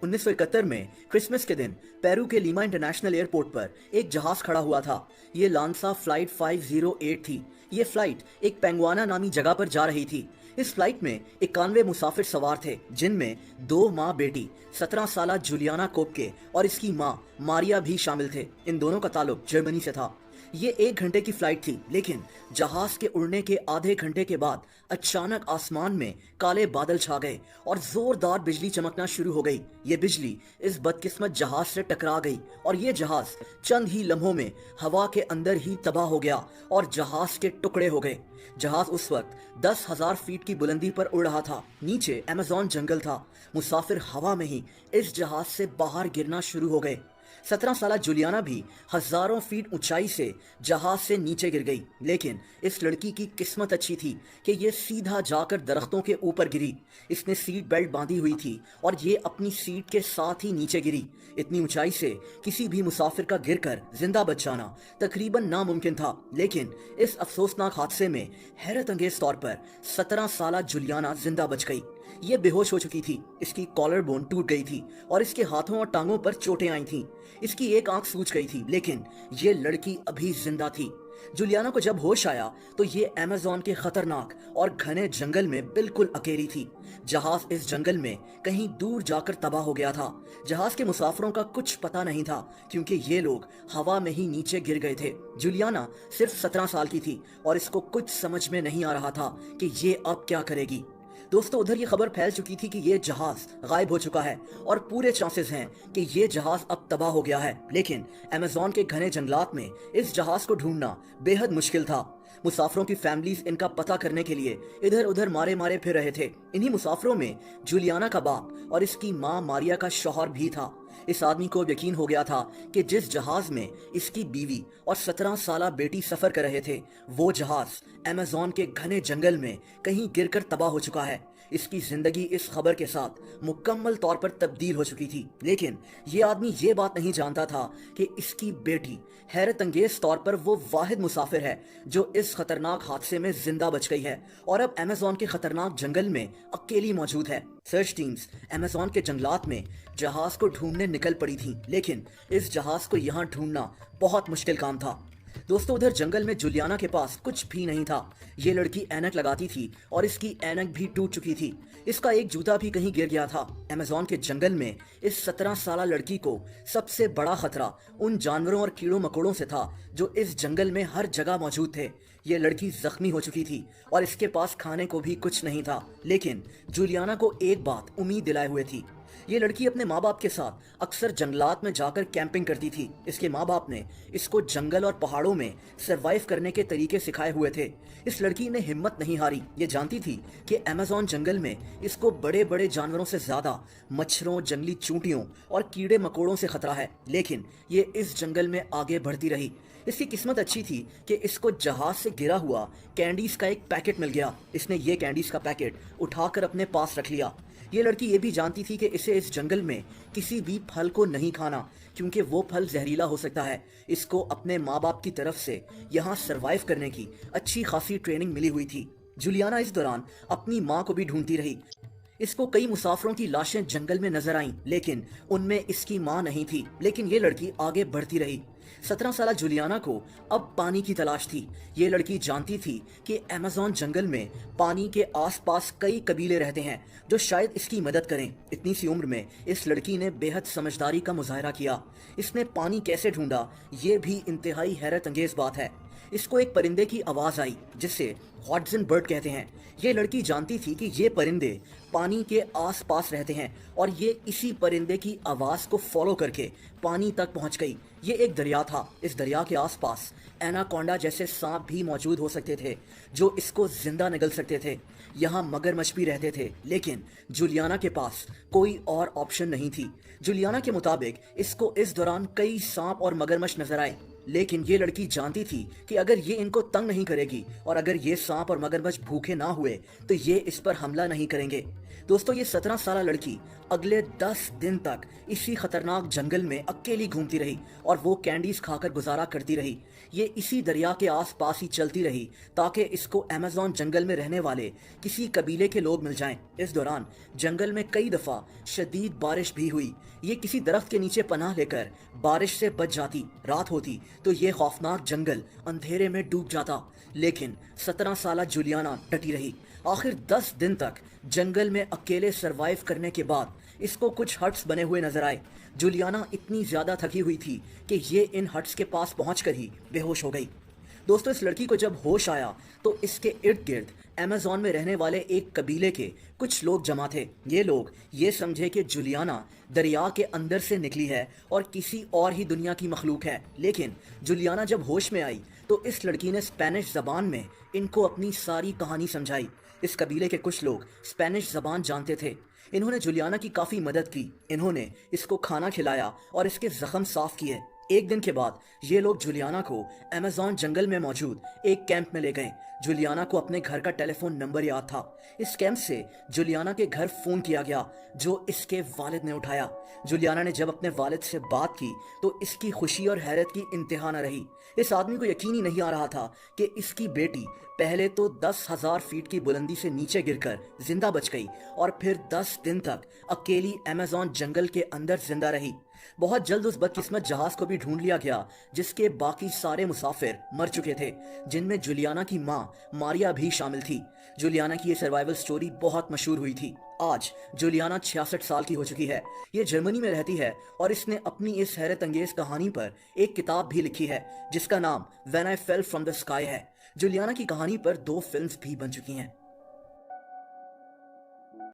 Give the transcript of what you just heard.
1971 में क्रिसमस के दिन पेरू के लीमा इंटरनेशनल एयरपोर्ट पर एक जहाज खड़ा हुआ था। ये लांसा फ्लाइट 508 थी। ये फ्लाइट एक पेंगुआना नामी जगह पर जा रही थी। इस फ्लाइट में 91 मुसाफिर सवार थे, जिनमें 2 माँ बेटी 17 साल जूलियाना कोपके और इसकी माँ मारिया भी शामिल थे। इन दोनों का ताल्लुक जर्मनी से था। ये 1 घंटे की फ्लाइट थी, लेकिन जहाज के उड़ने के आधे घंटे के बाद अचानक आसमान में काले बादल छा गए और जोरदार बिजली चमकना शुरू हो गई। ये बिजली इस बदकिस्मत जहाज से टकरा गई और ये जहाज चंद ही लम्हों में हवा के अंदर ही तबाह हो गया और जहाज के टुकड़े हो गए। जहाज उस वक्त 10,000 फीट की बुलंदी पर उड़ रहा था। नीचे अमेज़न जंगल था। मुसाफिर हवा में ही इस जहाज से बाहर गिरना शुरू हो गए। 17 साल जूलियाना भी हजारों फीट ऊंचाई से जहाज से नीचे गिर गई, लेकिन इस लड़की की किस्मत अच्छी थी कि ये सीधा जाकर दरख्तों के ऊपर गिरी। इसने सीट बेल्ट बांधी हुई थी और ये अपनी सीट के साथ ही नीचे गिरी। इतनी ऊंचाई से किसी भी मुसाफिर का गिरकर जिंदा बच जाना तकरीबन नामुमकिन था, लेकिन इस अफसोसनाक हादसे में हैरत अंगेज तौर पर 17 साल जूलियाना जिंदा बच गई। ये बेहोश हो चुकी थी, इसकी कॉलर बोन टूट गई थी और इसके हाथों और टांगों पर चोटें आई थीं। इसकी एक आंख सूज गई थी, लेकिन ये लड़की अभी जिंदा थी। जूलियाना को जब होश आया तो ये अमेज़न के खतरनाक और घने जंगल में बिल्कुल अकेली थी। जहाज इस जंगल में कहीं दूर जाकर तबाह हो गया था। जहाज के मुसाफिरों का कुछ पता नहीं था, क्योंकि ये लोग हवा में ही नीचे गिर गए थे। जूलियाना सिर्फ 17 साल की थी और इसको कुछ समझ में नहीं आ रहा था कि ये अब क्या करेगी। दोस्तों, उधर ये खबर फैल चुकी थी कि ये जहाज गायब हो चुका है और पूरे चांसेस हैं कि ये जहाज अब तबाह हो गया है। लेकिन अमेज़न के घने जंगलात में इस जहाज को ढूंढना बेहद मुश्किल था। मुसाफिरों की फैमिलीज इनका पता करने के लिए इधर उधर मारे मारे फिर रहे थे। इन्हीं मुसाफिरों में जूलियाना का बाप और इसकी माँ मारिया का शौहर भी था। इस आदमी को यकीन हो गया था कि जिस जहाज में इसकी बीवी और 17 साल बेटी सफर कर रहे थे, वो जहाज अमेज़न के घने जंगल में कहीं गिरकर तबाह हो चुका है। इसकी जिंदगी इस खबर के साथ मुकम्मल तौर पर तब्दील हो चुकी थी, लेकिन ये आदमी ये बात नहीं जानता था कि इसकी बेटी हैरत अंगेज तौर पर वो वाहिद मुसाफिर है जो इस खतरनाक हादसे में जिंदा बच गई है और अब अमेज़न के खतरनाक जंगल में अकेली मौजूद है। सर्च टीम्स अमेज़न के जंगलात में जहाज को ढूंढने निकल पड़ी थी, लेकिन इस जहाज को यहाँ ढूंढना बहुत मुश्किल काम था। दोस्तों, उधर जंगल में जूलियाना के पास कुछ भी नहीं था। ये लड़की ऐनक लगाती थी और इसकी ऐनक भी टूट चुकी थी। इसका एक जूता भी कहीं गिर गया था। अमेज़न के जंगल में इस 17 साल लड़की को सबसे बड़ा खतरा उन जानवरों और कीड़ों मकोड़ों से था जो इस जंगल में हर जगह मौजूद थे। ये लड़की जख्मी हो चुकी थी और इसके पास खाने को भी कुछ नहीं था, लेकिन जूलियाना को एक बात उम्मीद दिलाए हुए थी। ये लड़की अपने माँ बाप के साथ अक्सर जंगलात में जाकर कैंपिंग करती थी। इसके माँ बाप ने इसको जंगल और पहाड़ों में सरवाइव करने के तरीके सिखाए हुए थे। इस लड़की ने हिम्मत नहीं हारी। ये जानती थी कि अमेज़न जंगल में इसको बड़े बड़े जानवरों से ज्यादा मच्छरों, जंगली चूंटियों और कीड़े मकोड़ों से खतरा है, लेकिन ये इस जंगल में आगे बढ़ती रही। इसकी किस्मत अच्छी थी कि इसको जहाज से गिरा हुआ कैंडीज का एक पैकेट मिल गया। इसने ये कैंडीज का पैकेट उठाकर अपने पास रख लिया। ये लड़की ये भी जानती थी कि इसे इस जंगल में किसी भी फल को नहीं खाना, क्योंकि वो फल जहरीला हो सकता है। इसको अपने माँ बाप की तरफ से यहाँ सरवाइव करने की अच्छी खासी ट्रेनिंग मिली हुई थी। जूलियाना इस दौरान अपनी माँ को भी ढूंढती रही। इसको कई मुसाफिरों की लाशें जंगल में नजर आईं, लेकिन उनमें इसकी मां नहीं थी। लेकिन ये लड़की आगे बढ़ती रही। 17 साल जूलियाना को अब पानी की तलाश थी। ये लड़की जानती थी कि अमेज़न जंगल में पानी के आसपास कई कबीले रहते हैं जो शायद इसकी मदद करें। इतनी सी उम्र में इस लड़की ने बेहद समझदारी का मुजाहरा किया। इसने पानी कैसे ढूंढा, ये भी इंतहाई हैरत अंगेज बात है। इसको एक परिंदे की आवाज आई जिसे हॉडसन बर्ड कहते हैं। ये लड़की जानती थी कि ये परिंदे पानी के आसपास रहते हैं और ये इसी परिंदे की आवाज को फॉलो करके पानी तक पहुंच गई। ये एक दरिया था। इस दरिया के आसपास एनाकोंडा जैसे सांप भी मौजूद हो सकते थे जो इसको जिंदा निगल सकते थे। यहाँ मगरमच्छ भी रहते थे, लेकिन जूलियाना के पास कोई और ऑप्शन नहीं थी। जूलियाना के मुताबिक इसको इस दौरान कई सांप और मगरमच्छ नजर आए। लेकिन ये लड़की जानती थी कि अगर ये इनको तंग नहीं करेगी और अगर ये सांप और मगरमच्छ भूखे ना हुए तो ये इस पर हमला नहीं करेंगे। दोस्तों, ये 17 साल लड़की अगले 10 दिन तक इसी खतरनाक जंगल में अकेली घूमती रही और वो कैंडीज खाकर गुजारा करती रही। ये इसी दरिया के आसपास ही चलती रही ताकि इसको अमेज़न जंगल में रहने वाले किसी कबीले के लोग मिल जाएं। इस दौरान जंगल में कई दफा शदीद बारिश भी हुई। ये किसी दरख्त के नीचे पनाह लेकर बारिश से बच जाती। रात होती तो ये खौफनाक जंगल अंधेरे में डूब जाता, लेकिन 17 साल जूलियाना डटी रही। आखिर 10 दिन तक जंगल में अकेले सरवाइव करने के बाद इसको कुछ हट्स बने हुए नजर आए। जूलियाना इतनी ज्यादा थकी हुई थी कि ये इन हट्स के पास पहुंचकर ही बेहोश हो गई। दोस्तों, इस लड़की को जब होश आया तो इसके इर्द गिर्द अमेज़न में रहने वाले एक कबीले के कुछ लोग जमा थे। ये लोग ये समझे कि जूलियाना दरिया के अंदर से निकली है और किसी और ही दुनिया की मखलूक है। लेकिन जूलियाना जब होश में आई तो इस लड़की ने स्पेनिश ज़बान में इनको अपनी सारी कहानी समझाई। इस कबीले के कुछ लोग स्पेनिश ज़बान जानते थे। इन्होंने जूलियाना की काफ़ी मदद की। इन्होंने इसको खाना खिलाया और इसके जख्म साफ किए। एक दिन के बाद ये लोग जूलियाना को अमेज़न जंगल में मौजूद एक कैंप में ले गए। जूलियाना को अपने घर का टेलीफोन नंबर याद था। इस कैंप से जूलियाना के घर फोन किया गया, जो इसके वालिद ने उठाया। जूलियाना ने जब अपने वालिद से बात की तो इसकी खुशी और हैरत की इंतहा न रही। इस आदमी को यकीन ही नहीं आ रहा था कि इसकी बेटी पहले तो 10,000 फीट की बुलंदी से नीचे गिरकर जिंदा बच गई और फिर 10 दिन तक अकेली अमेज़न जंगल के अंदर जिंदा रही। बहुत जल्द उस बदकिस्मत जहाज को भी ढूंढ लिया गया जिसके बाकी सारे मुसाफिर मर चुके थे, जिनमें जूलियाना की मां मारिया भी शामिल थी। जूलियाना की ये सर्वाइवल स्टोरी बहुत मशहूर हुई थी। आज जूलियाना 66 साल की हो चुकी है। ये जर्मनी में रहती है और इसने अपनी इस हैरत अंगेज कहानी पर एक किताब भी लिखी है जिसका नाम when I fell from the sky है। जूलियाना की कहानी पर 2 फिल्म्स भी बन चुकी हैं।